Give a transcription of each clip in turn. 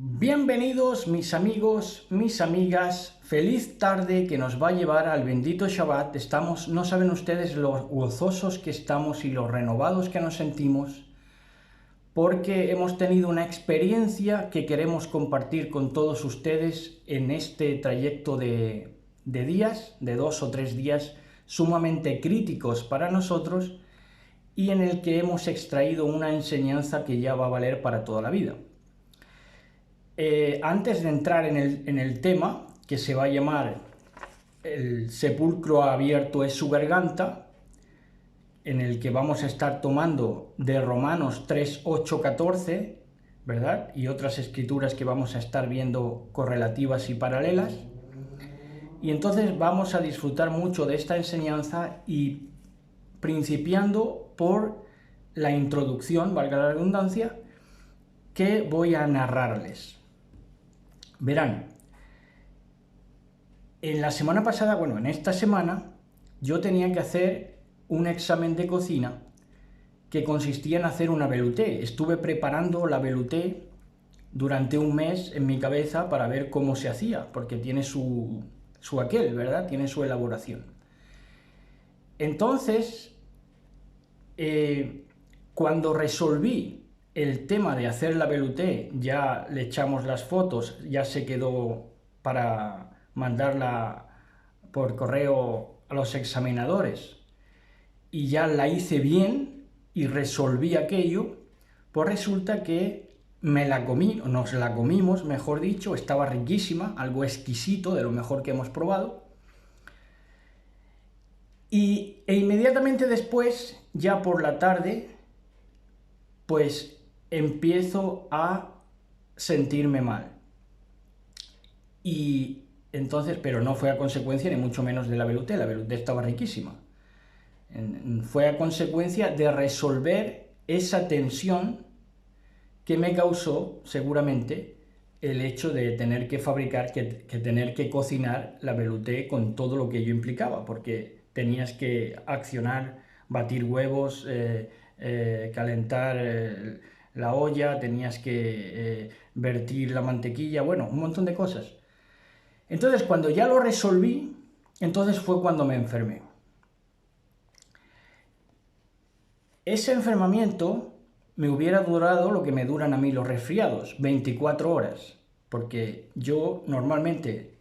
Bienvenidos mis amigos, mis amigas, feliz tarde que nos va a llevar al bendito Shabbat. No saben ustedes lo gozosos que estamos y lo renovados que nos sentimos, porque hemos tenido una experiencia que queremos compartir con todos ustedes en este trayecto de días, de 2 o 3 días sumamente críticos para nosotros y en el que hemos extraído una enseñanza que ya va a valer para toda la vida. Antes de entrar en el tema, que se va a llamar El sepulcro abierto es su garganta, en el que vamos a estar tomando de Romanos 3, 8, 14, ¿verdad? Y otras escrituras que vamos a estar viendo correlativas y paralelas. Y entonces vamos a disfrutar mucho de esta enseñanza y principiando por la introducción, valga la redundancia, que voy a narrarles. Verán, en la semana pasada, en esta semana, yo tenía que hacer un examen de cocina que consistía en hacer una velouté. Estuve preparando la velouté durante un mes en mi cabeza para ver cómo se hacía, porque tiene su aquel, ¿verdad? Tiene su elaboración. Entonces, cuando resolví el tema de hacer la velouté, ya le echamos las fotos, ya se quedó para mandarla por correo a los examinadores y ya la hice bien y resolví aquello, pues resulta que me la comí, o nos la comimos, mejor dicho, estaba riquísima, algo exquisito, de lo mejor que hemos probado. E inmediatamente después, ya por la tarde, pues empiezo a sentirme mal. Y entonces, pero no fue a consecuencia ni mucho menos de la velouté estaba riquísima. Fue a consecuencia de resolver esa tensión que me causó, seguramente, el hecho de tener que fabricar, que tener que cocinar la velouté con todo lo que ello implicaba, porque tenías que accionar, batir huevos, calentar la olla, tenías que vertir la mantequilla, un montón de cosas. Entonces, cuando ya lo resolví, entonces fue cuando me enfermé. Ese enfermamiento me hubiera durado lo que me duran a mí los resfriados, 24 horas, porque yo normalmente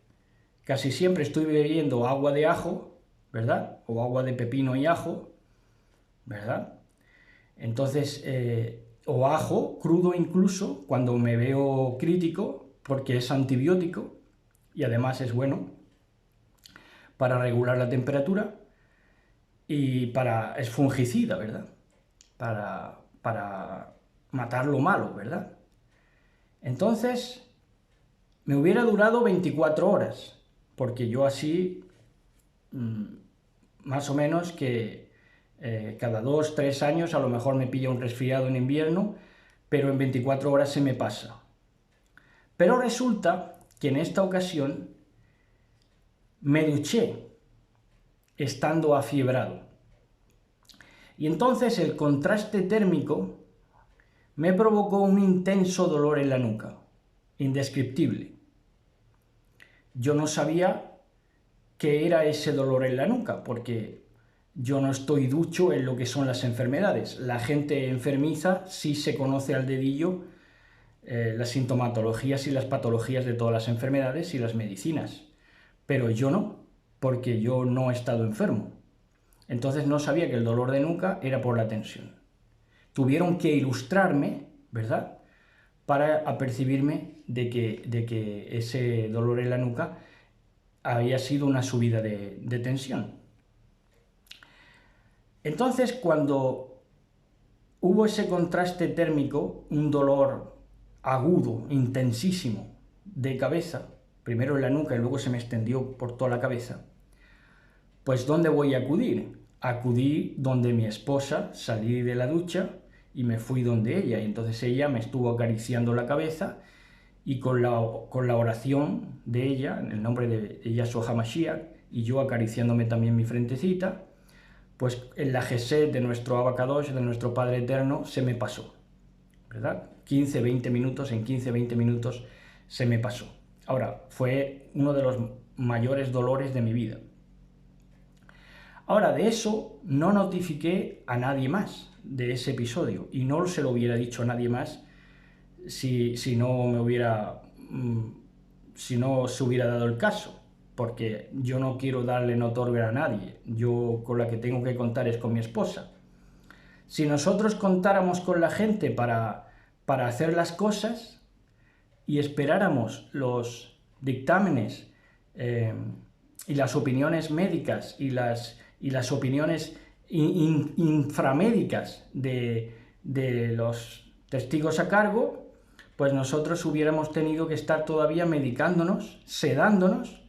casi siempre estoy bebiendo agua de ajo, ¿verdad? O agua de pepino y ajo, ¿verdad? Entonces, o ajo crudo incluso, cuando me veo crítico, porque es antibiótico y además es bueno para regular la temperatura y es fungicida, ¿verdad? Para matar lo malo, ¿verdad? Entonces, me hubiera durado 24 horas, porque yo así, más o menos que cada 2 o 3 años a lo mejor me pilla un resfriado en invierno, pero en 24 horas se me pasa. Pero resulta que en esta ocasión me duché estando afiebrado. Y entonces el contraste térmico me provocó un intenso dolor en la nuca, indescriptible. Yo no sabía qué era ese dolor en la nuca, porque yo no estoy ducho en lo que son las enfermedades. La gente enfermiza sí se conoce al dedillo las sintomatologías y las patologías de todas las enfermedades y las medicinas, pero yo no, porque yo no he estado enfermo. Entonces no sabía que el dolor de nuca era por la tensión. Tuvieron que ilustrarme, ¿verdad?, para apercibirme de que ese dolor en la nuca había sido una subida de tensión. Entonces, cuando hubo ese contraste térmico, un dolor agudo, intensísimo, de cabeza, primero en la nuca y luego se me extendió por toda la cabeza, pues ¿dónde voy a acudir? Acudí donde mi esposa, salí de la ducha y me fui donde ella, y entonces ella me estuvo acariciando la cabeza y con la oración de ella, en el nombre de Yahshua HaMashiach, y yo acariciándome también mi frentecita, pues en la Gesed de nuestro Abacadosh, de nuestro Padre Eterno, se me pasó, ¿verdad? 15-20 minutos, en 15-20 minutos se me pasó. Ahora, fue uno de los mayores dolores de mi vida. Ahora, de eso no notifiqué a nadie más de ese episodio y no se lo hubiera dicho a nadie más si no se hubiera dado el caso, porque yo no quiero darle notoriedad a nadie. Yo con la que tengo que contar es con mi esposa. Si nosotros contáramos con la gente para hacer las cosas y esperáramos los dictámenes y las opiniones médicas y las opiniones inframédicas de los testigos a cargo, pues nosotros hubiéramos tenido que estar todavía medicándonos, sedándonos.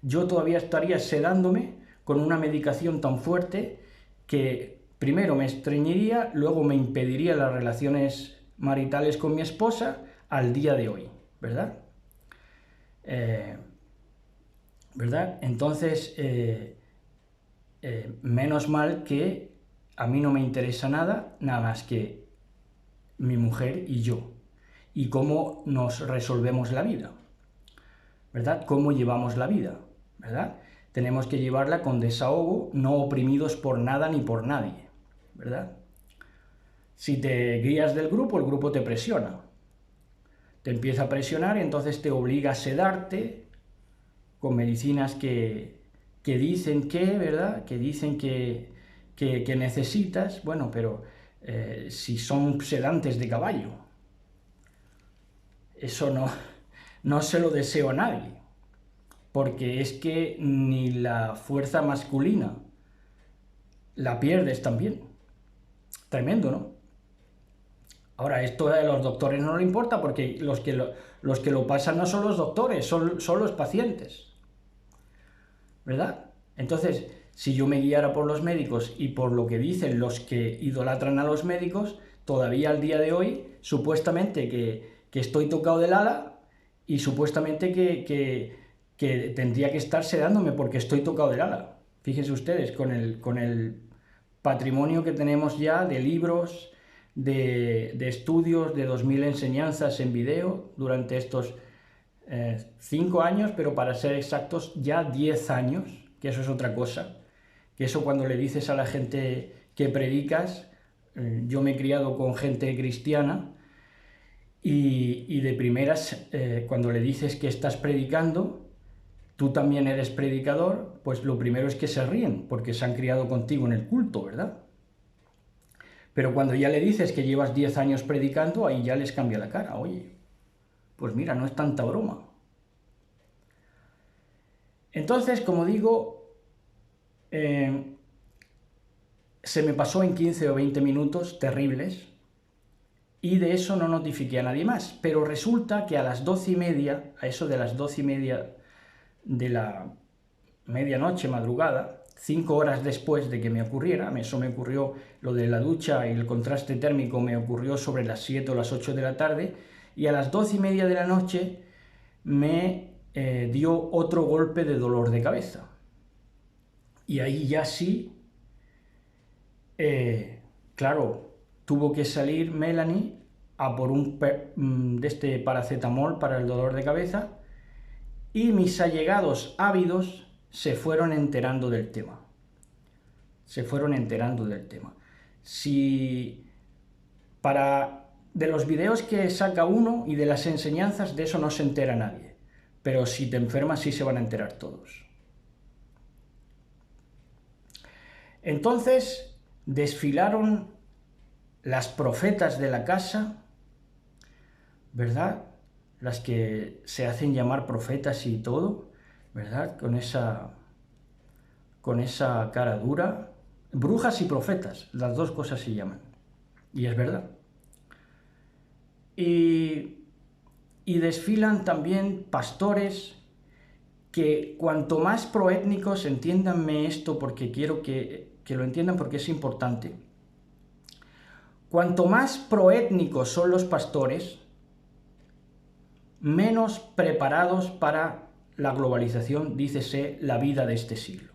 Yo todavía estaría sedándome con una medicación tan fuerte que primero me estreñiría, luego me impediría las relaciones maritales con mi esposa al día de hoy, ¿verdad? ¿Verdad? Entonces, menos mal que a mí no me interesa nada más que mi mujer y yo, y cómo nos resolvemos la vida, ¿verdad? Cómo llevamos la vida, ¿verdad? Tenemos que llevarla con desahogo, no oprimidos por nada ni por nadie, ¿verdad? Si te guías del grupo, el grupo te presiona. Te empieza a presionar y entonces te obliga a sedarte con medicinas que dicen ¿verdad? Que dicen que necesitas, bueno, pero si son sedantes de caballo, eso no se lo deseo a nadie, porque es que ni la fuerza masculina la pierdes también. Tremendo, ¿no? Ahora, esto a los doctores no le importa, porque los que lo pasan no son los doctores, son los pacientes, ¿verdad? Entonces, si yo me guiara por los médicos y por lo que dicen los que idolatran a los médicos, todavía al día de hoy, supuestamente que estoy tocado del ala y supuestamente que tendría que estar sedándome porque estoy tocado del ala. Fíjense ustedes, con el patrimonio que tenemos ya de libros, de estudios, de 2000 enseñanzas en video durante estos 5 años, pero para ser exactos ya 10 años, que eso es otra cosa, que eso cuando le dices a la gente que predicas, yo me he criado con gente cristiana y de primeras cuando le dices que estás predicando, tú también eres predicador, pues lo primero es que se ríen, porque se han criado contigo en el culto, ¿verdad? Pero cuando ya le dices que llevas 10 años predicando, ahí ya les cambia la cara. Oye, pues mira, no es tanta broma. Entonces, como digo, se me pasó en 15 o 20 minutos terribles y de eso no notifiqué a nadie más. Pero resulta que a las 12:30, a eso de las 12:30 de la medianoche, madrugada, 5 horas después de que me ocurriera, eso me ocurrió, lo de la ducha y el contraste térmico me ocurrió sobre las 7 o las 8 de la tarde, y a las 12:30 de la noche me dio otro golpe de dolor de cabeza. Y ahí ya sí, claro, tuvo que salir Melanie a por un paracetamol para el dolor de cabeza, y mis allegados ávidos se fueron enterando del tema. De los videos que saca uno y de las enseñanzas, de eso no se entera nadie. Pero si te enfermas sí se van a enterar todos. Entonces desfilaron las profetas de la casa, ¿verdad? Las que se hacen llamar profetas y todo, ¿verdad? Con esa cara dura. Brujas y profetas, las dos cosas se llaman. Y es verdad. Y desfilan también pastores que cuanto más proétnicos, entiéndanme esto porque quiero que lo entiendan porque es importante. Cuanto más proétnicos son los pastores, menos preparados para la globalización, dícese la vida de este siglo.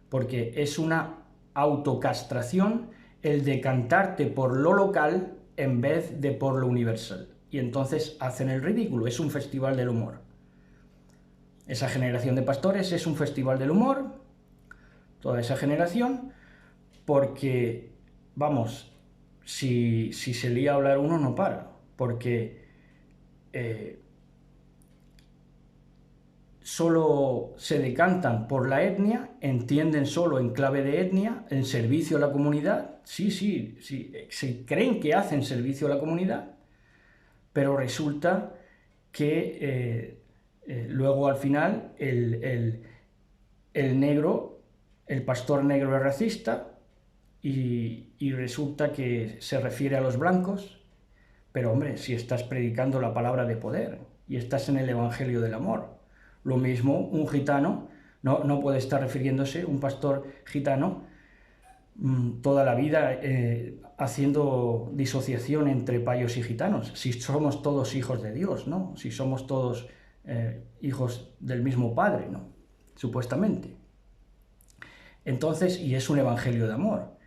Porque es una autocastración el decantarte por lo local en vez de por lo universal. Y entonces hacen el ridículo, es un festival del humor. Esa generación de pastores es un festival del humor, toda esa generación, porque, vamos, si se lía a hablar uno no para, porque solo se decantan por la etnia, entienden solo en clave de etnia, en servicio a la comunidad, sí, se creen que hacen servicio a la comunidad, pero resulta que luego al final el negro, el pastor negro es racista y resulta que se refiere a los blancos, pero hombre, si estás predicando la palabra de poder y estás en el evangelio del amor, lo mismo un gitano no puede estar refiriéndose, un pastor gitano, toda la vida haciendo disociación entre payos y gitanos, si somos todos hijos de Dios, ¿no? Si somos todos hijos del mismo Padre, ¿no? Supuestamente. Entonces, y es un evangelio de amor.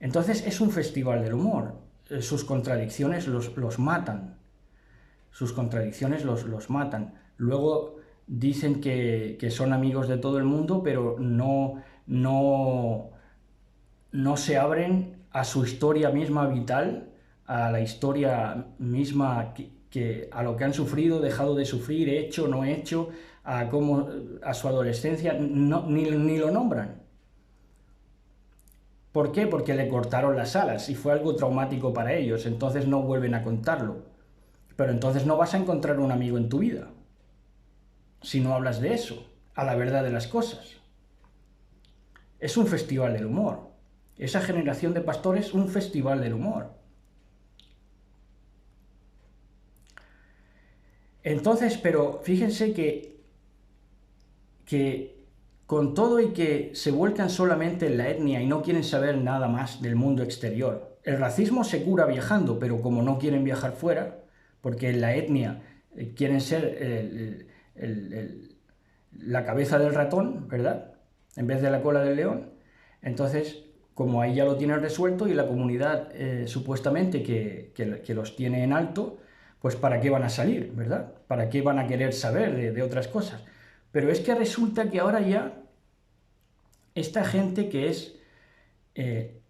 Entonces es un festival del humor. Sus contradicciones los matan. Sus contradicciones los matan. Luego dicen que son amigos de todo el mundo, pero no se abren a su historia misma vital, a la historia misma a lo que han sufrido, dejado de sufrir, hecho, no hecho, a su adolescencia, ni lo nombran. ¿Por qué? Porque le cortaron las alas y fue algo traumático para ellos, entonces no vuelven a contarlo. Pero entonces no vas a encontrar un amigo en tu vida, si no hablas de eso, a la verdad de las cosas. Es un festival del humor. Esa generación de pastores, un festival del humor. Entonces, pero fíjense que con todo y que se vuelcan solamente en la etnia y no quieren saber nada más del mundo exterior, el racismo se cura viajando, pero como no quieren viajar fuera, porque en la etnia quieren ser la cabeza del ratón, ¿verdad?, en vez de la cola del león, entonces, como ahí ya lo tienen resuelto y la comunidad supuestamente que los tiene en alto, pues ¿para qué van a salir, verdad? ¿Para qué van a querer saber de otras cosas? Pero es que resulta que ahora ya esta gente que es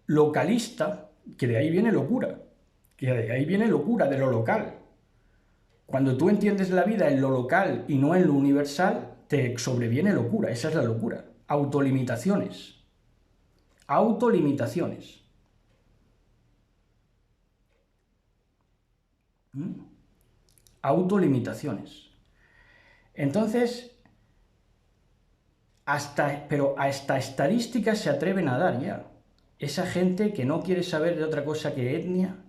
localista, que de ahí viene locura, de lo local. Cuando tú entiendes la vida en lo local y no en lo universal, te sobreviene locura, esa es la locura. Autolimitaciones. Autolimitaciones. Autolimitaciones. Entonces, pero hasta estadísticas se atreven a dar ya. Esa gente que no quiere saber de otra cosa que etnia,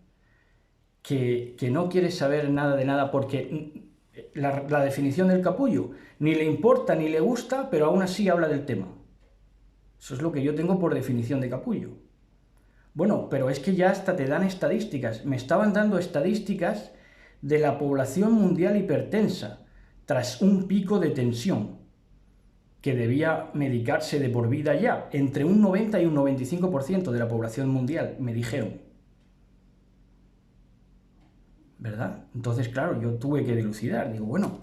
que no quiere saber nada de nada porque la definición del capullo ni le importa ni le gusta, pero aún así habla del tema. Eso es lo que yo tengo por definición de capullo. Bueno, pero es que ya hasta te dan estadísticas. Me estaban dando estadísticas de la población mundial hipertensa tras un pico de tensión que debía medicarse de por vida ya. Entre un 90 y un 95% de la población mundial, me dijeron. ¿Verdad? Entonces, claro, yo tuve que dilucidar. Digo, bueno,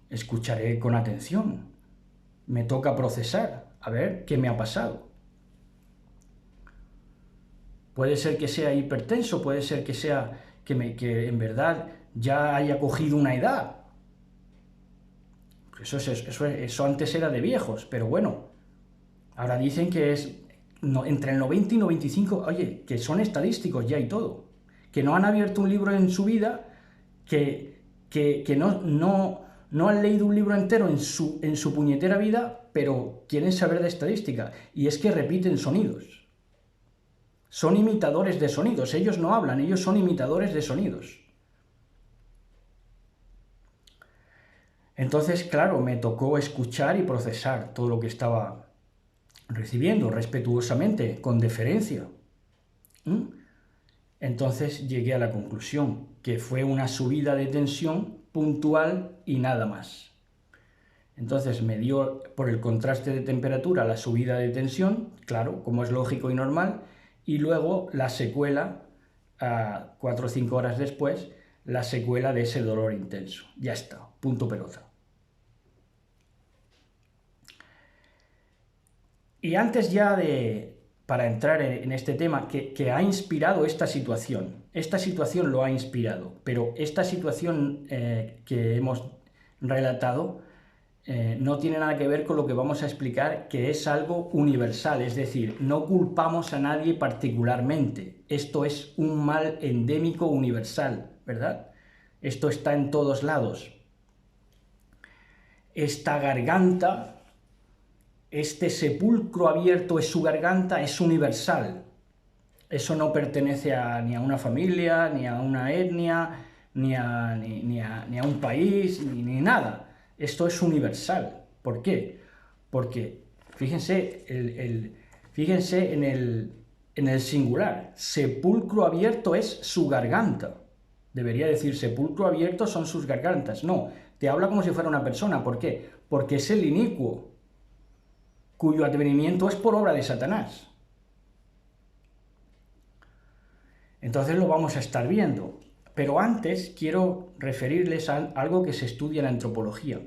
escucharé con atención. Me toca procesar, a ver qué me ha pasado. Puede ser que sea hipertenso, puede ser que sea que en verdad ya haya cogido una edad. Eso antes era de viejos, pero bueno, ahora dicen que es entre el 90 y 95, oye, que son estadísticos ya y todo, que no han abierto un libro en su vida, que no han leído un libro entero en su puñetera vida, pero quieren saber de estadística, y es que repiten sonidos. Son imitadores de sonidos, ellos no hablan, ellos son imitadores de sonidos. Entonces, claro, me tocó escuchar y procesar todo lo que estaba recibiendo, respetuosamente, con deferencia. Entonces llegué a la conclusión que fue una subida de tensión puntual y nada más. Entonces me dio, por el contraste de temperatura, la subida de tensión, claro, como es lógico y normal, y luego la secuela a 4 o 5 horas después la secuela de ese dolor intenso. Ya está, punto pelota. Y antes ya para entrar en este tema, que ha inspirado esta situación lo ha inspirado, pero esta situación que hemos relatado no tiene nada que ver con lo que vamos a explicar, que es algo universal, es decir, no culpamos a nadie particularmente, esto es un mal endémico universal, ¿verdad? Esto está en todos lados. Esta garganta, este sepulcro abierto es su garganta, es universal. Eso no pertenece ni a una familia, ni a una etnia, ni a un país, ni nada. Esto es universal. ¿Por qué? Porque, fíjense, fíjense en el singular. Sepulcro abierto es su garganta. Debería decir sepulcro abierto son sus gargantas. No, te habla como si fuera una persona. ¿Por qué? Porque es el inicuo, cuyo advenimiento es por obra de Satanás. Entonces lo vamos a estar viendo. Pero antes quiero referirles a algo que se estudia en antropología.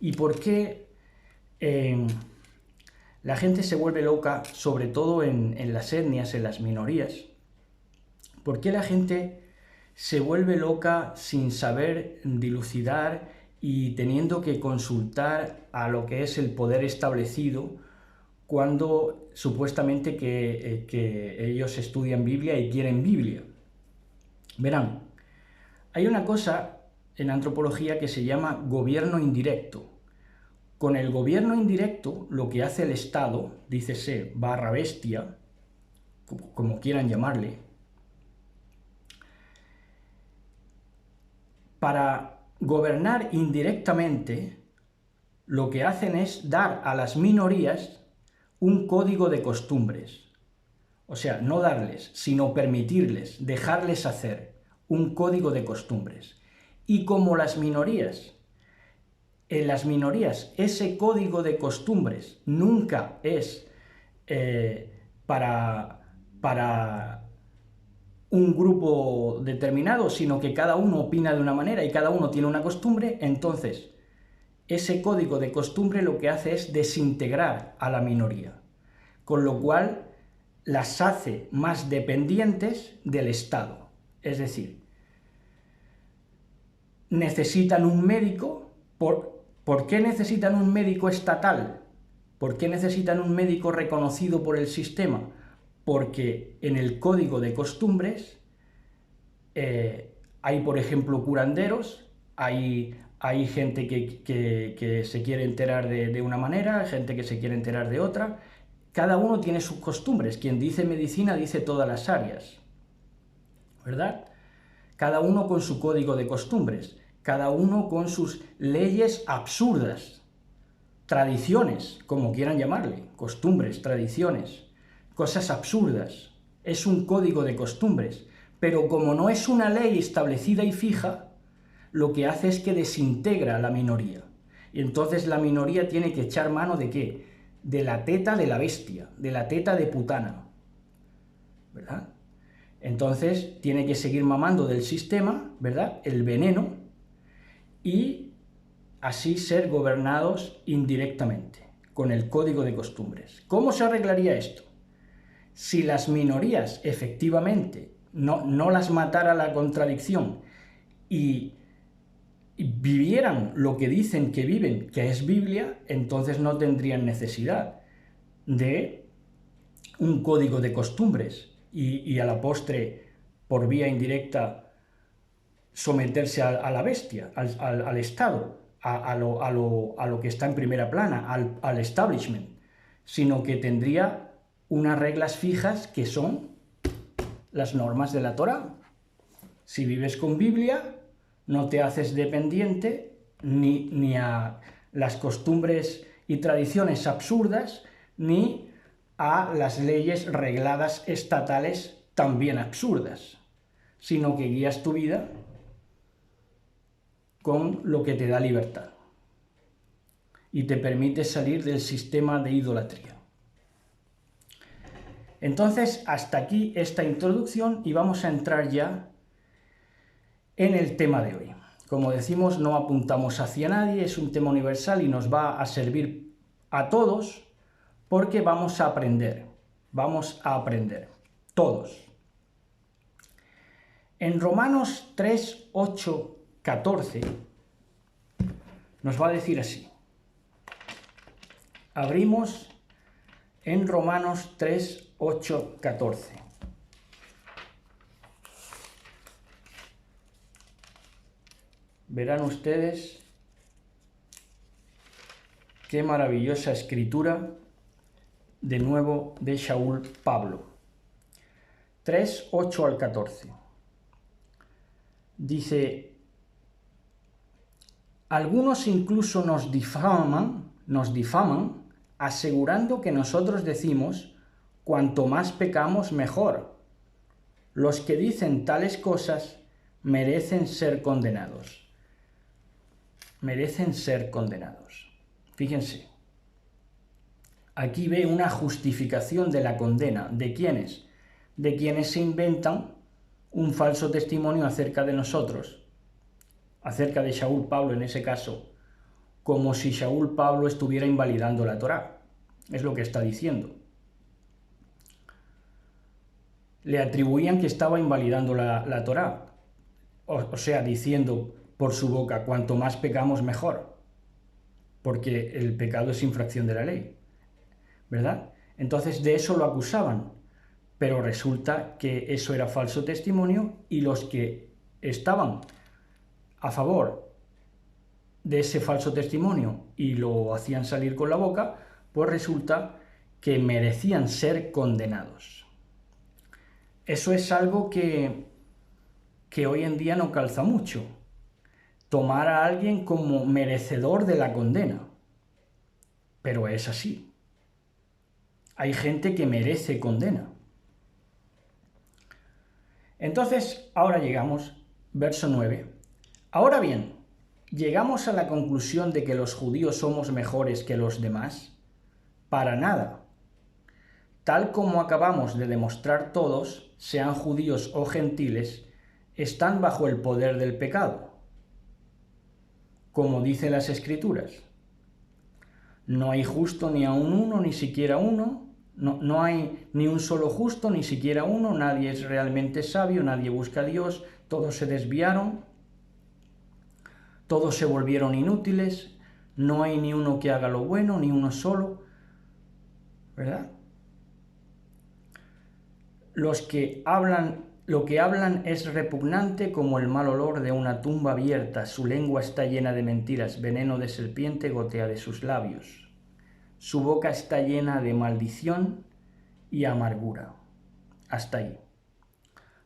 Y por qué la gente se vuelve loca, sobre todo en las etnias, en las minorías. ¿Por qué la gente se vuelve loca sin saber dilucidar y teniendo que consultar a lo que es el poder establecido cuando supuestamente que ellos estudian Biblia y quieren Biblia? Verán, hay una cosa en antropología que se llama gobierno indirecto. Con el gobierno indirecto, lo que hace el Estado, dícese barra bestia, como quieran llamarle, para gobernar indirectamente, lo que hacen es dar a las minorías un código de costumbres. O sea, no darles, sino permitirles, dejarles hacer un código de costumbres. Y como en las minorías ese código de costumbres nunca es para un grupo determinado, sino que cada uno opina de una manera y cada uno tiene una costumbre, entonces ese código de costumbre lo que hace es desintegrar a la minoría, con lo cual las hace más dependientes del Estado. Es decir, necesitan un médico. ¿Por qué necesitan un médico estatal? ¿Por qué necesitan un médico reconocido por el sistema? Porque en el código de costumbres hay, por ejemplo, curanderos, hay gente que se quiere enterar de una manera, hay gente que se quiere enterar de otra. Cada uno tiene sus costumbres. Quien dice medicina dice todas las áreas, ¿verdad? Cada uno con su código de costumbres, cada uno con sus leyes absurdas, tradiciones, como quieran llamarle, costumbres, tradiciones, cosas absurdas. Es un código de costumbres, pero como no es una ley establecida y fija, lo que hace es que desintegra a la minoría. Y entonces la minoría tiene que echar mano ¿de qué? De la teta de la bestia, de la teta de putana, ¿verdad? Entonces tiene que seguir mamando del sistema, ¿verdad? El veneno, y así ser gobernados indirectamente, con el código de costumbres. ¿Cómo se arreglaría esto? Si las minorías efectivamente no las matara la contradicción y vivieran lo que dicen que viven, que es Biblia, entonces no tendrían necesidad de un código de costumbres y a la postre, por vía indirecta, someterse a la bestia, al Estado, a lo que está en primera plana, al establishment, sino que tendría unas reglas fijas que son las normas de la Torá. Si vives con Biblia, no te haces dependiente ni a las costumbres y tradiciones absurdas, ni a las leyes regladas estatales también absurdas, sino que guías tu vida con lo que te da libertad y te permite salir del sistema de idolatría. Entonces, hasta aquí esta introducción y vamos a entrar ya en el tema de hoy. Como decimos, no apuntamos hacia nadie, es un tema universal y nos va a servir a todos porque vamos a aprender, todos. En Romanos 3, 8, 14 nos va a decir así. Abrimos en Romanos 3, 8, 14. Verán ustedes qué maravillosa escritura, de nuevo, de Shaul Pablo. 3, 8 al 14. Dice, algunos incluso nos difaman, asegurando que nosotros decimos, cuanto más pecamos, mejor. Los que dicen tales cosas merecen ser condenados. Merecen ser condenados. Fíjense, aquí ve una justificación de la condena. ¿De quiénes? De quienes se inventan un falso testimonio acerca de nosotros, acerca de Shaul Pablo en ese caso, como si Shaul Pablo estuviera invalidando la Torá. Es lo que está diciendo. Le atribuían que estaba invalidando la Torá, o sea, diciendo por su boca, cuanto más pecamos mejor, porque el pecado es infracción de la ley, ¿verdad? Entonces de eso lo acusaban, pero resulta que eso era falso testimonio y los que estaban a favor de ese falso testimonio y lo hacían salir con la boca, pues resulta que merecían ser condenados. Eso es algo que hoy en día no calza mucho. Tomar a alguien como merecedor de la condena. Pero es así. Hay gente que merece condena. Entonces, ahora llegamos, verso 9. Ahora bien, ¿llegamos a la conclusión de que los judíos somos mejores que los demás? Para nada. Tal como acabamos de demostrar todos, sean judíos o gentiles, están bajo el poder del pecado. Como dicen las Escrituras, no hay justo ni aun uno, ni siquiera uno, no hay ni un solo justo, ni siquiera uno, nadie es realmente sabio, nadie busca a Dios, todos se desviaron, todos se volvieron inútiles, no hay ni uno que haga lo bueno, ni uno solo, ¿verdad? Lo que hablan es repugnante como el mal olor de una tumba abierta, su lengua está llena de mentiras, veneno de serpiente gotea de sus labios. Su boca está llena de maldición y amargura. Hasta ahí.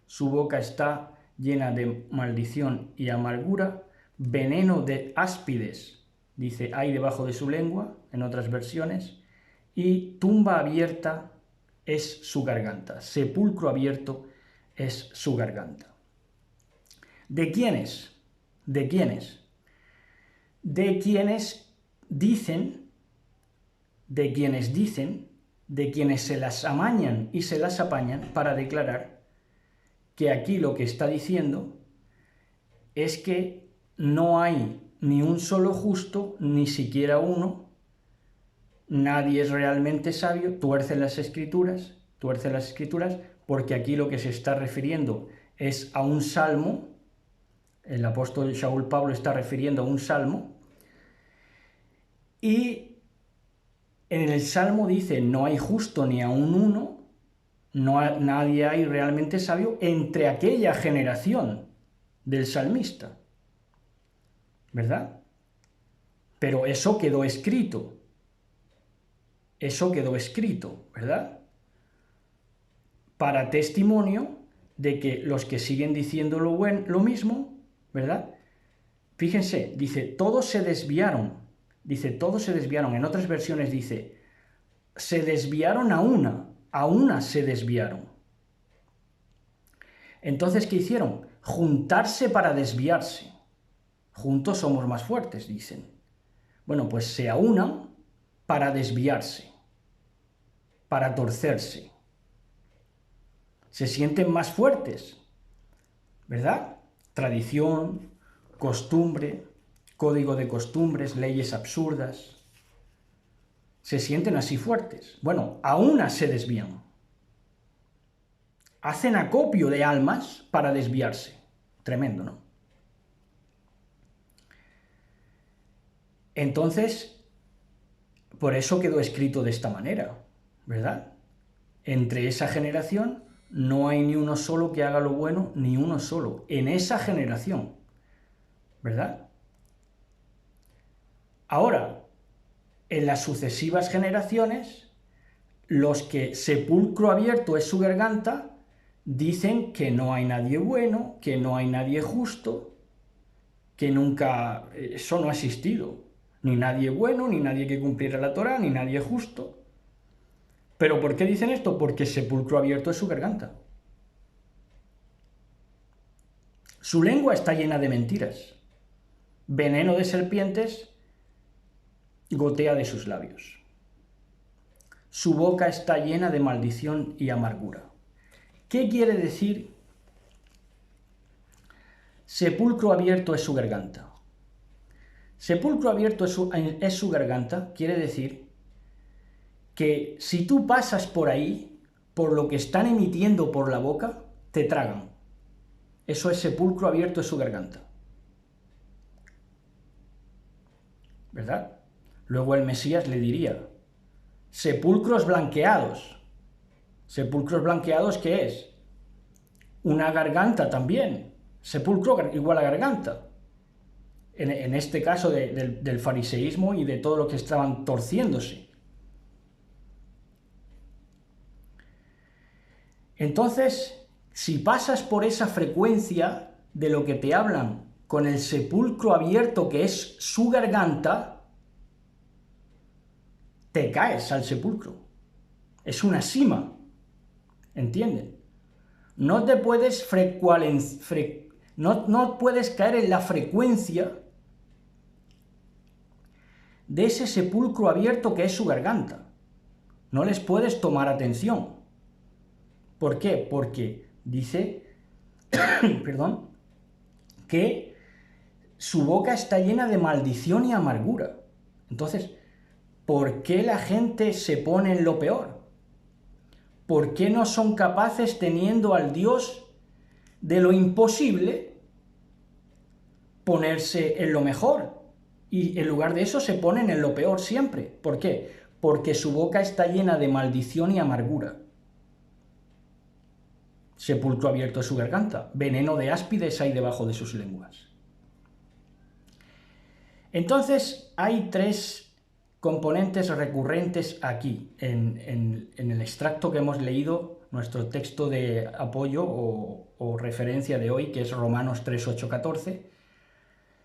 Su boca está llena de maldición y amargura, veneno de áspides, dice, hay debajo de su lengua, en otras versiones, y tumba abierta es su garganta, sepulcro abierto es su garganta. ¿De quiénes? ¿De quiénes? De quienes dicen, de quienes se las amañan y se las apañan para declarar que aquí lo que está diciendo es que no hay ni un solo justo, ni siquiera uno, nadie es realmente sabio, tuerce las escrituras, porque aquí lo que se está refiriendo es a un salmo, el apóstol Shaul Pablo está refiriendo a un salmo, y en el salmo dice, no hay justo ni aun uno, nadie hay realmente sabio entre aquella generación del salmista, ¿verdad? Pero eso quedó escrito, ¿verdad? Para testimonio de que los que siguen diciendo lo mismo, ¿verdad? Fíjense, dice, todos se desviaron, en otras versiones dice, se desviaron a una se desviaron. Entonces, ¿qué hicieron? Juntarse para desviarse. Juntos somos más fuertes, dicen. Bueno, pues se aunan para desviarse, para torcerse. se sienten más fuertes, ¿verdad? Tradición, costumbre, código de costumbres, leyes absurdas. Se sienten así fuertes. Bueno, a unas se desvían. Hacen acopio de almas para desviarse. Tremendo, ¿no? Entonces, por eso quedó escrito de esta manera, ¿verdad? Entre esa generación no hay ni uno solo que haga lo bueno, ni uno solo. En esa generación, ¿verdad? Ahora, en las sucesivas generaciones, los que sepulcro abierto es su garganta, dicen que no hay nadie bueno, que no hay nadie justo, que nunca, eso no ha existido. Ni nadie bueno, ni nadie que cumpliera la Torá, ni nadie justo. ¿Pero por qué dicen esto? Porque sepulcro abierto es su garganta. Su lengua está llena de mentiras. Veneno de serpientes gotea de sus labios. Su boca está llena de maldición y amargura. ¿Qué quiere decir? Sepulcro abierto es su garganta. Sepulcro abierto es su garganta, quiere decir que si tú pasas por ahí, por lo que están emitiendo por la boca, te tragan. Eso es sepulcro abierto es su garganta. ¿Verdad? Luego el Mesías le diría, sepulcros blanqueados. ¿Sepulcros blanqueados qué es? Una garganta también. Sepulcro igual a garganta. En este caso del fariseísmo y de todo lo que estaban torciéndose. Entonces, si pasas por esa frecuencia de lo que te hablan con el sepulcro abierto que es su garganta, te caes al sepulcro. Es una sima. ¿Entienden? No te puedes no puedes caer en la frecuencia de ese sepulcro abierto que es su garganta. No les puedes tomar atención. ¿Por qué? Porque dice, perdón, que su boca está llena de maldición y amargura. Entonces, ¿por qué la gente se pone en lo peor? ¿Por qué no son capaces, teniendo al Dios de lo imposible, ponerse en lo mejor? Y en lugar de eso se ponen en lo peor siempre. ¿Por qué? Porque su boca está llena de maldición y amargura. Sepulcro abierto es su garganta. Veneno de áspides hay debajo de sus lenguas. Entonces, hay tres componentes recurrentes aquí, en el extracto que hemos leído, nuestro texto de apoyo o referencia de hoy, que es Romanos 3, 8, 14,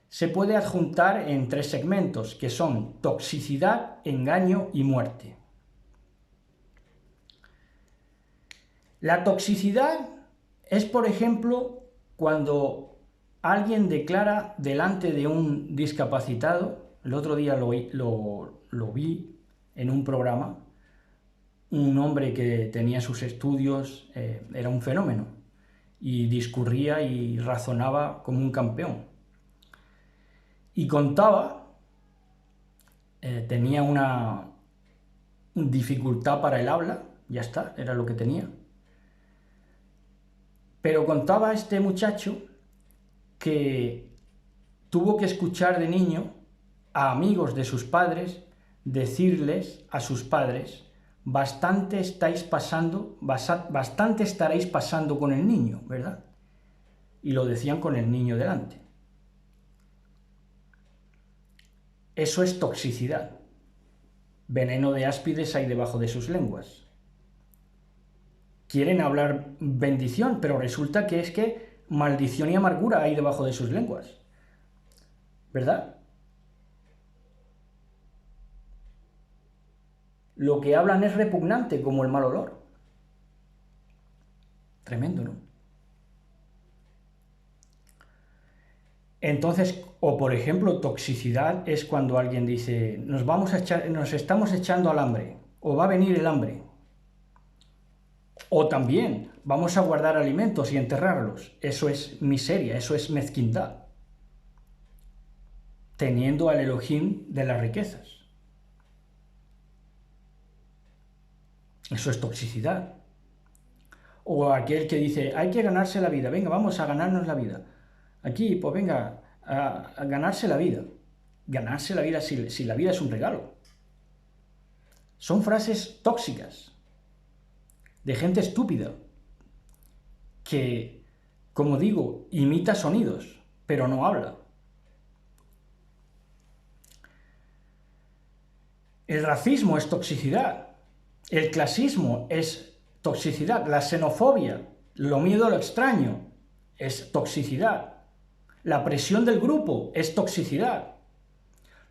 se puede adjuntar en tres segmentos, que son toxicidad, engaño y muerte. La toxicidad es, por ejemplo, cuando alguien declara delante de un discapacitado, el otro día lo vi en un programa, un hombre que tenía sus estudios, era un fenómeno, y discurría y razonaba como un campeón. Y contaba, tenía una dificultad para el habla, ya está, era lo que tenía. Pero contaba este muchacho que tuvo que escuchar de niño a amigos de sus padres decirles a sus padres, bastante estaréis pasando con el niño, ¿verdad? Y lo decían con el niño delante. Eso es toxicidad. Veneno de áspides hay debajo de sus lenguas. Quieren hablar bendición, pero resulta que es que maldición y amargura hay debajo de sus lenguas. ¿Verdad? Lo que hablan es repugnante, como el mal olor. Tremendo, ¿no? Entonces, o por ejemplo, toxicidad es cuando alguien dice, nos estamos echando al hambre, o va a venir el hambre. O también vamos a guardar alimentos y enterrarlos. Eso es miseria, eso es mezquindad. Teniendo al Elohim de las riquezas. Eso es toxicidad. O aquel que dice, hay que ganarse la vida, venga, vamos a ganarnos la vida. Aquí, pues venga, a ganarse la vida. Ganarse la vida si la vida es un regalo. Son frases tóxicas, de gente estúpida, que, como digo, imita sonidos, pero no habla. El racismo es toxicidad, el clasismo es toxicidad, la xenofobia, lo miedo a lo extraño, es toxicidad. La presión del grupo es toxicidad.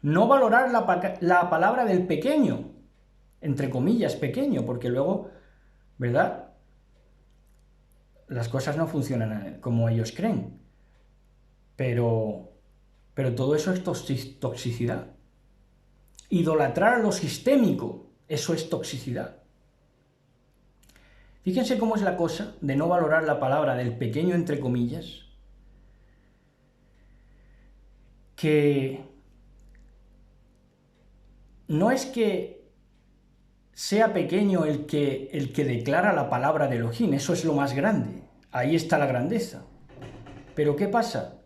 No valorar la palabra del pequeño, entre comillas pequeño, porque luego, ¿verdad? Las cosas no funcionan como ellos creen. Pero todo eso es toxicidad. Idolatrar a lo sistémico, eso es toxicidad. Fíjense cómo es la cosa de no valorar la palabra del pequeño entre comillas, que no es que sea pequeño el que declara la palabra de Elohim, eso es lo más grande, ahí está la grandeza. Pero ¿qué pasa?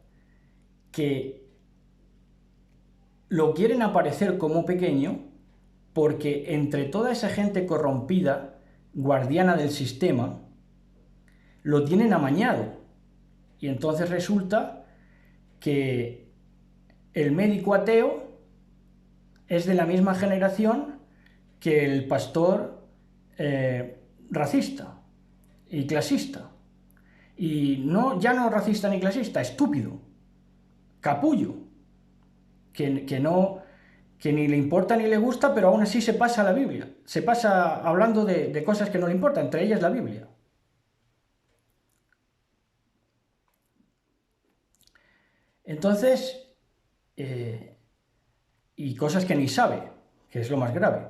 Que lo quieren aparecer como pequeño porque entre toda esa gente corrompida, guardiana del sistema, lo tienen amañado. Y entonces resulta que el médico ateo es de la misma generación que el pastor racista y clasista. Y ya no racista ni clasista, estúpido, capullo, que ni le importa ni le gusta, pero aún así se pasa la Biblia. Se pasa hablando de cosas que no le importan, entre ellas la Biblia. Entonces, y cosas que ni sabe, que es lo más grave.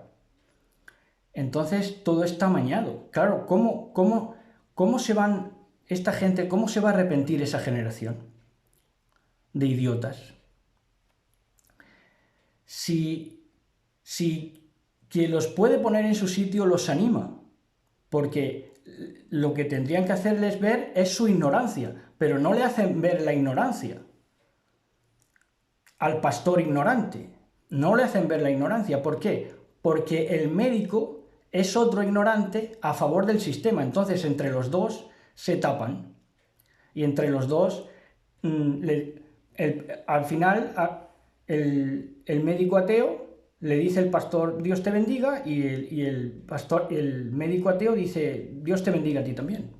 Entonces, todo está amañado. Claro, ¿cómo se van esta gente, cómo se va a arrepentir esa generación de idiotas? Si quien los puede poner en su sitio los anima, porque lo que tendrían que hacerles ver es su ignorancia, pero no le hacen ver la ignorancia al pastor ignorante, no le hacen ver la ignorancia. ¿Por qué? Porque el médico es otro ignorante a favor del sistema, entonces entre los dos se tapan, y entre los dos al final el médico ateo le dice al pastor Dios te bendiga, y el médico ateo dice Dios te bendiga a ti también.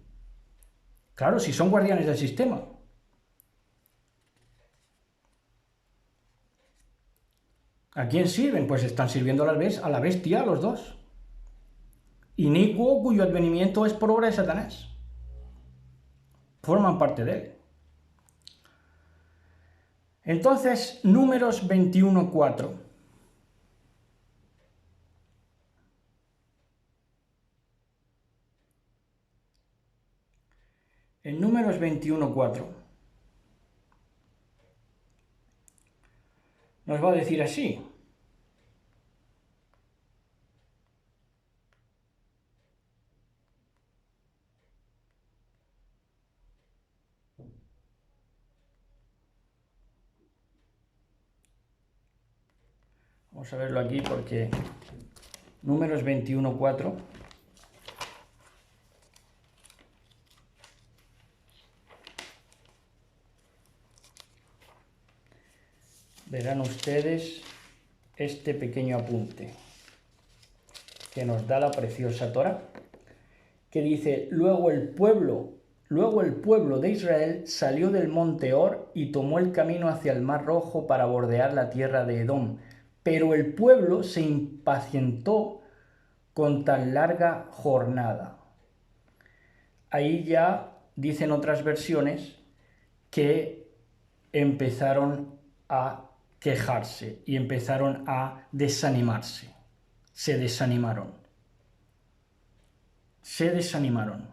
Claro, si son guardianes del sistema. ¿A quién sirven? Pues están sirviendo a la bestia, a los dos. Inicuo, cuyo advenimiento es por obra de Satanás. Forman parte de él. Entonces, Números 21:4. En Números 21:4 nos va a decir así. Vamos a verlo aquí porque Números 21:4 verán ustedes este pequeño apunte que nos da la preciosa Torá, que dice: luego el pueblo de Israel salió del monte Or y tomó el camino hacia el Mar Rojo para bordear la tierra de Edom. Pero el pueblo se impacientó con tan larga jornada. Ahí ya dicen otras versiones que empezaron a quejarse y empezaron a desanimarse. Se desanimaron. se desanimaron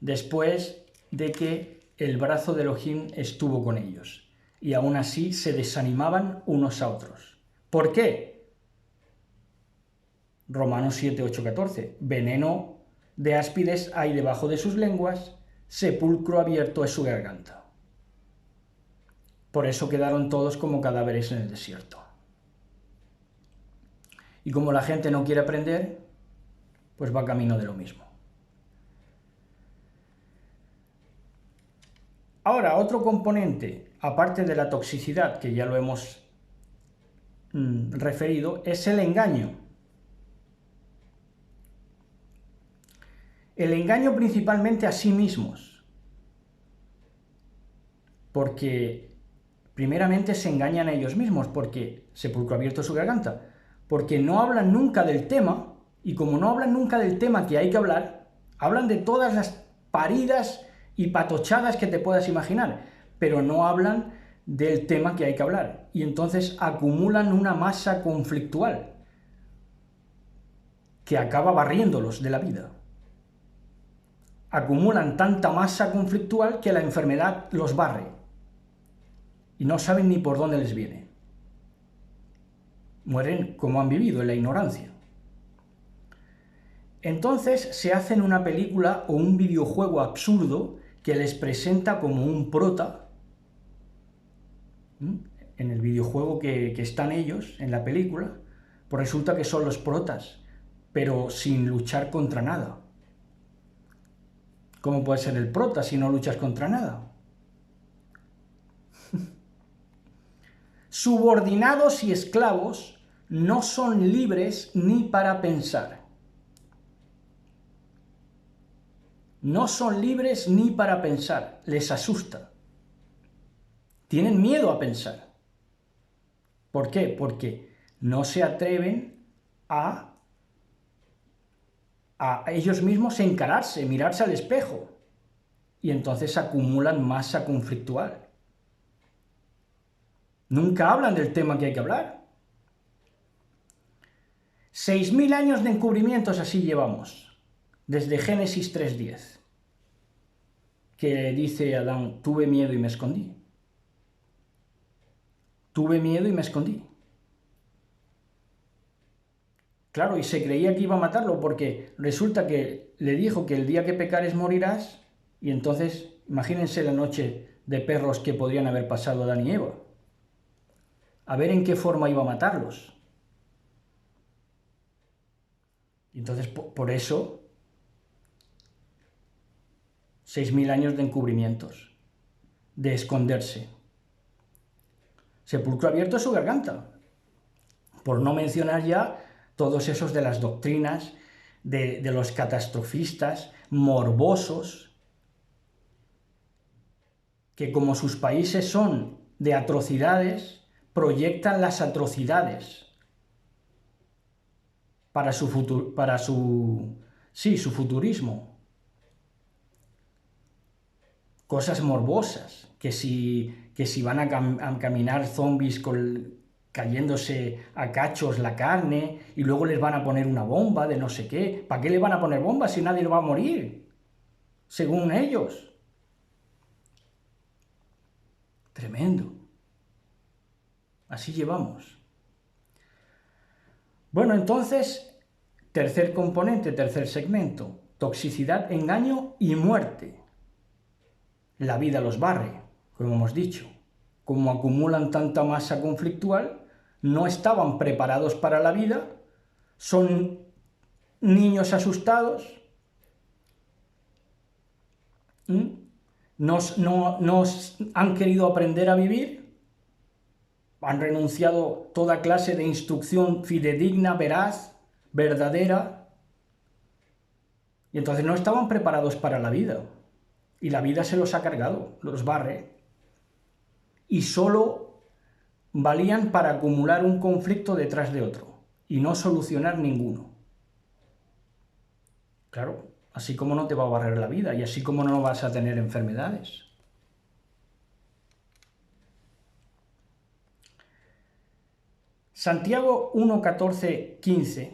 después de que el brazo de Elohim estuvo con ellos, y aún así se desanimaban unos a otros. ¿Por qué? Romanos 7, 8, 14. Veneno de áspides hay debajo de sus lenguas, sepulcro abierto es su garganta. Por eso quedaron todos como cadáveres en el desierto. Y como la gente no quiere aprender, pues va camino de lo mismo. Ahora, otro componente, aparte de la toxicidad, que ya lo hemos referido, es el engaño. El engaño principalmente a sí mismos, porque primeramente se engañan a ellos mismos, porque sepulcro abierto su garganta, porque no hablan nunca del tema, y como no hablan nunca del tema que hay que hablar, hablan de todas las paridas y patochadas que te puedas imaginar, pero no hablan del tema que hay que hablar, y entonces acumulan una masa conflictual que acaba barriéndolos de la vida. Acumulan tanta masa conflictual que la enfermedad los barre y no saben ni por dónde les viene. Mueren como han vivido, en la ignorancia. Entonces se hacen una película o un videojuego absurdo que les presenta como un prota. En el videojuego que están ellos, en la película, pues resulta que son los protas, pero sin luchar contra nada. ¿Cómo puede ser el prota si no luchas contra nada? Subordinados y esclavos no son libres ni para pensar. No son libres ni para pensar, les asusta. Tienen miedo a pensar. ¿Por qué? Porque no se atreven a ellos mismos encararse, mirarse al espejo, y entonces acumulan masa conflictual. Nunca hablan del tema que hay que hablar. 6.000 años de encubrimientos así llevamos, desde Génesis 3:10, que dice Adán, tuve miedo y me escondí. Tuve miedo y me escondí. Claro, y se creía que iba a matarlo porque resulta que le dijo que el día que pecares morirás, y entonces imagínense la noche de perros que podrían haber pasado Adán y Eva. A ver en qué forma iba a matarlos. Y entonces por eso 6.000 años de encubrimientos, de esconderse. Sepulcro abierto es su garganta, por no mencionar ya todos esos de las doctrinas, de los catastrofistas, morbosos, que como sus países son de atrocidades, proyectan las atrocidades para su futurismo. Cosas morbosas, que si van a caminar zombies cayéndose a cachos la carne y luego les van a poner una bomba de no sé qué. ¿Para qué le van a poner bombas si nadie va a morir? Según ellos. Tremendo. Así llevamos. Bueno, entonces, tercer componente, tercer segmento, toxicidad, engaño y muerte. La vida los barre, como hemos dicho. Como acumulan tanta masa conflictual, no estaban preparados para la vida, son niños asustados, no han querido aprender a vivir, han renunciado a toda clase de instrucción fidedigna, veraz, verdadera, y entonces no estaban preparados para la vida, y la vida se los ha cargado, los barre, y solo valían para acumular un conflicto detrás de otro, y no solucionar ninguno. Claro, así como no te va a barrer la vida, y así como no vas a tener enfermedades. Santiago 1, 14, 15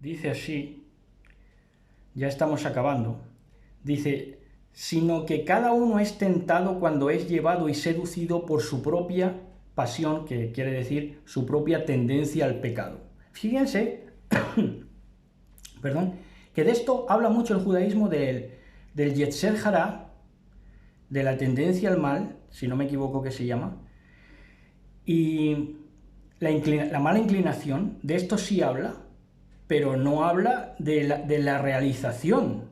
Dice así, ya estamos acabando, dice, sino que cada uno es tentado cuando es llevado y seducido por su propia pasión, que quiere decir su propia tendencia al pecado. Fíjense, perdón, que de esto habla mucho el judaísmo del Yetzer Hará, de la tendencia al mal, si no me equivoco que se llama, y la mala inclinación, de esto sí habla, pero no habla de la realización,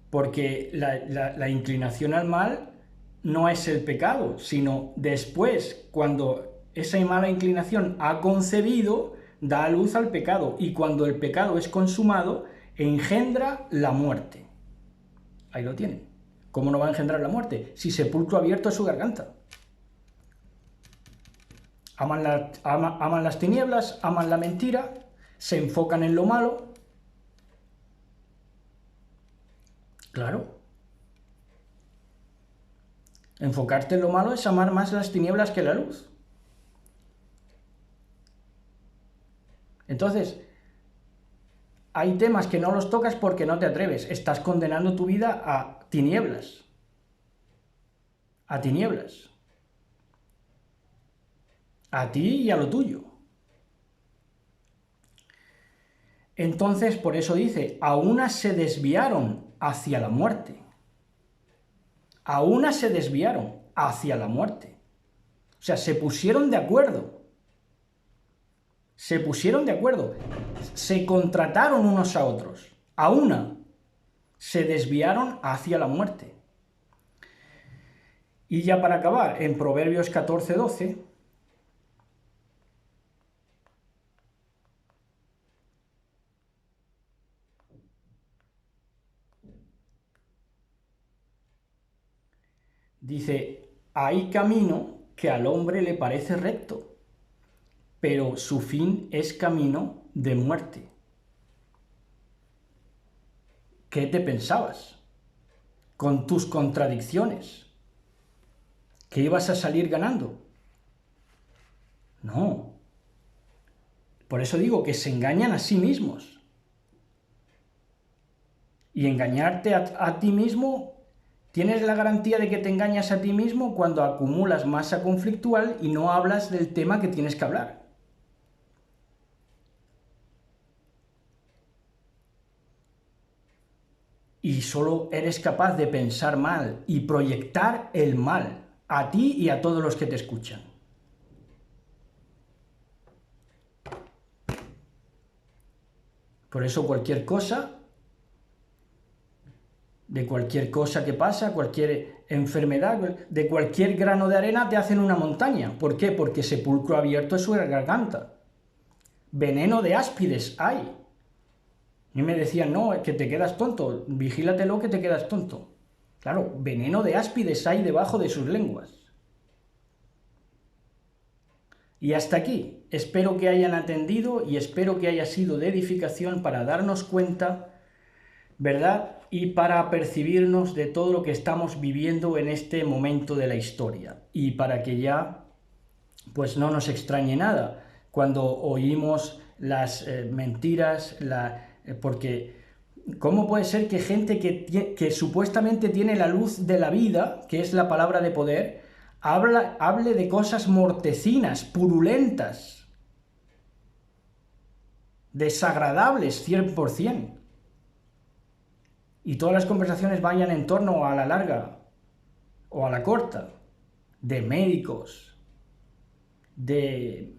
porque la inclinación al mal no es el pecado, sino después, cuando esa mala inclinación ha concebido, da luz al pecado, y cuando el pecado es consumado, engendra la muerte. Ahí lo tienen. ¿Cómo no va a engendrar la muerte? Si sepulcro abierto es su garganta. Aman las tinieblas, aman la mentira, se enfocan en lo malo. Claro. Enfocarte en lo malo es amar más las tinieblas que la luz. Entonces, hay temas que no los tocas porque no te atreves. Estás condenando tu vida a tinieblas. A tinieblas. A ti y a lo tuyo. Entonces, por eso dice, a unas se desviaron hacia la muerte. A unas se desviaron hacia la muerte. O sea, se pusieron de acuerdo. Se pusieron de acuerdo. Se contrataron unos a otros. A una se desviaron hacia la muerte. Y ya para acabar, en Proverbios 14:12, dice, hay camino que al hombre le parece recto, pero su fin es camino de muerte. ¿Qué te pensabas? Con tus contradicciones, ¿que ibas a salir ganando? No. Por eso digo que se engañan a sí mismos. Y engañarte a ti mismo, tienes la garantía de que te engañas a ti mismo cuando acumulas masa conflictual y no hablas del tema que tienes que hablar. Y solo eres capaz de pensar mal y proyectar el mal a ti y a todos los que te escuchan. Por eso cualquier cosa, de cualquier cosa que pasa, cualquier enfermedad, de cualquier grano de arena te hacen una montaña. ¿Por qué? Porque sepulcro abierto es su garganta. Veneno de áspides hay. Y me decían, no, es que te quedas tonto, vigílatelo que te quedas tonto. Claro, veneno de áspides hay debajo de sus lenguas. Y hasta aquí, espero que hayan atendido y espero que haya sido de edificación para darnos cuenta, ¿verdad? Y para percibirnos de todo lo que estamos viviendo en este momento de la historia. Y para que ya, pues no nos extrañe nada cuando oímos las mentiras, porque ¿cómo puede ser que gente que supuestamente tiene la luz de la vida, que es la palabra de poder, hable de cosas mortecinas, purulentas, desagradables 100%? Y todas las conversaciones vayan en torno a la larga o a la corta, de médicos, de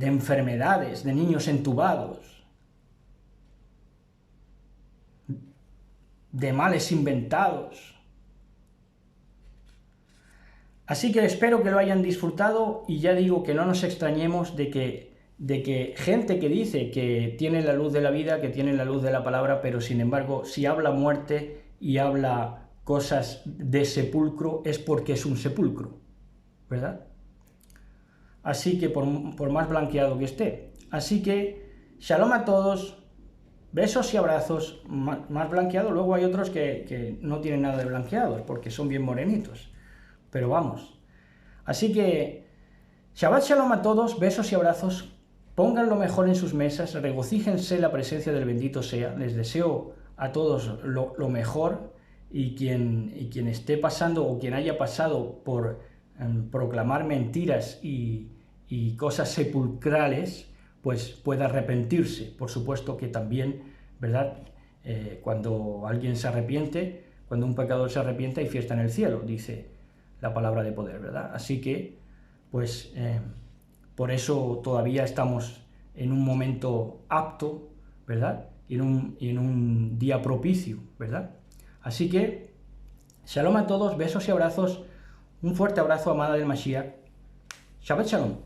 enfermedades, de niños entubados, de males inventados. Así que espero que lo hayan disfrutado y ya digo que no nos extrañemos de que gente que dice que tiene la luz de la vida, que tiene la luz de la palabra, pero sin embargo, si habla muerte y habla cosas de sepulcro, es porque es un sepulcro, ¿verdad? Así que por más blanqueado que esté. Así que, shalom a todos, besos y abrazos, más blanqueado. Luego hay otros que no tienen nada de blanqueados, porque son bien morenitos. Pero vamos. Así que, Shabbat Shalom a todos, besos y abrazos. pongan lo mejor en sus mesas, regocíjense en la presencia del bendito sea. Les deseo a todos lo mejor, y quien esté pasando o quien haya pasado por proclamar mentiras y cosas sepulcrales, pues pueda arrepentirse. Por supuesto que también, ¿verdad? Cuando alguien se arrepiente, cuando un pecador se arrepiente, hay fiesta en el cielo, dice la palabra de poder, ¿verdad? Así que, pues, por eso todavía estamos en un momento apto, ¿verdad? Y en un día propicio, ¿verdad? Así que, shalom a todos, besos y abrazos, un fuerte abrazo, amada del Mashiach. Shabbat Shalom.